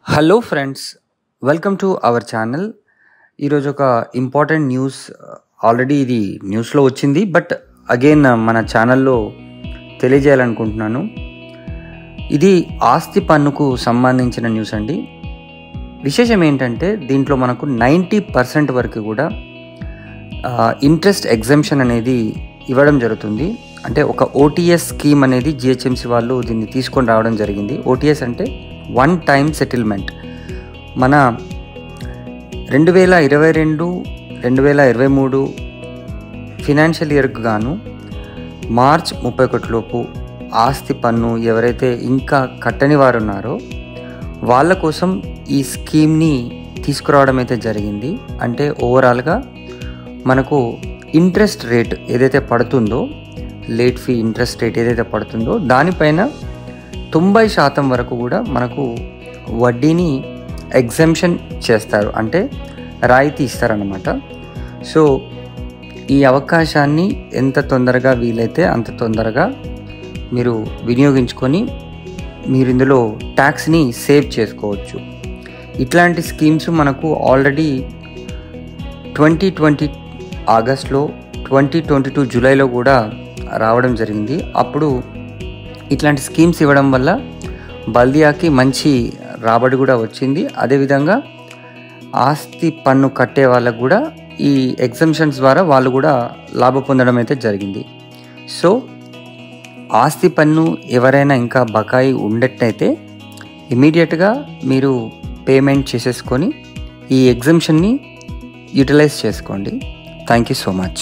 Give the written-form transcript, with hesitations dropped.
Hello friends, welcome to our channel. ఈరోజు ఒక important news. Already ఇది న్యూస్లో వచ్చింది, బట్ అగైన్ మన ఛానల్లో తెలియజేయాలనుకుంటున్నాను. ఇది ఆస్తి పన్నుకు సంబంధించిన న్యూస్ అండి. విశేషం ఏంటంటే దీంట్లో మనకు 90% వరకు కూడా ఇంట్రెస్ట్ ఎగ్జంప్షన్ అనేది ఇవ్వడం జరుగుతుంది. అంటే ఒక ఓటీఎస్ స్కీమ్ అనేది జిహెచ్ఎంసీ వాళ్ళు దీన్ని తీసుకొని రావడం జరిగింది. ఓటీఎస్ అంటే వన్ టైం సెటిల్మెంట్. మన 2022-2023 ఫినాన్షియల్ ఇయర్కు గాను మార్చ్ 31 లోపు ఆస్తి పన్ను ఎవరైతే ఇంకా కట్టని వారు ఉన్నారో వాళ్ళ కోసం ఈ స్కీమ్ని తీసుకురావడం అయితే జరిగింది. అంటే ఓవరాల్గా మనకు ఇంట్రెస్ట్ రేట్ ఏదైతే పడుతుందో, లేట్ ఫీ ఇంట్రెస్ట్ రేట్ ఏదైతే పడుతుందో దానిపైన 90% వరకు కూడా మనకు వడ్డీని ఎగ్జంప్షన్ చేస్తారు, అంటే రాయితీ ఇస్తారన్నమాట. సో ఈ అవకాశాన్ని ఎంత తొందరగా వీలైతే అంత తొందరగా మీరు వినియోగించుకొని మీరు ఇందులో ట్యాక్స్ని సేవ్ చేసుకోవచ్చు. ఇట్లాంటి స్కీమ్స్ మనకు ఆల్రెడీ 2020 ఆగస్ట్లో, 2022 జూలైలో కూడా రావడం జరిగింది. అప్పుడు ఇట్లాంటి స్కీమ్స్ ఇవ్వడం వల్ల బల్దియాకి మంచి రాబడి కూడా వచ్చింది. అదేవిధంగా ఆస్తి పన్ను కట్టే వాళ్ళకు కూడా ఈ ఎగ్జంప్షన్స్ ద్వారా వాళ్ళు కూడా లాభ పొందడం అయితే జరిగింది. సో ఆస్తి పన్ను ఎవరైనా ఇంకా బకాయి ఉండేటైతే ఇమీడియట్గా మీరు పేమెంట్ చేసేసుకొని ఈ ఎగ్జంప్షన్ని యూటిలైజ్ చేసుకోండి. Thank you so much.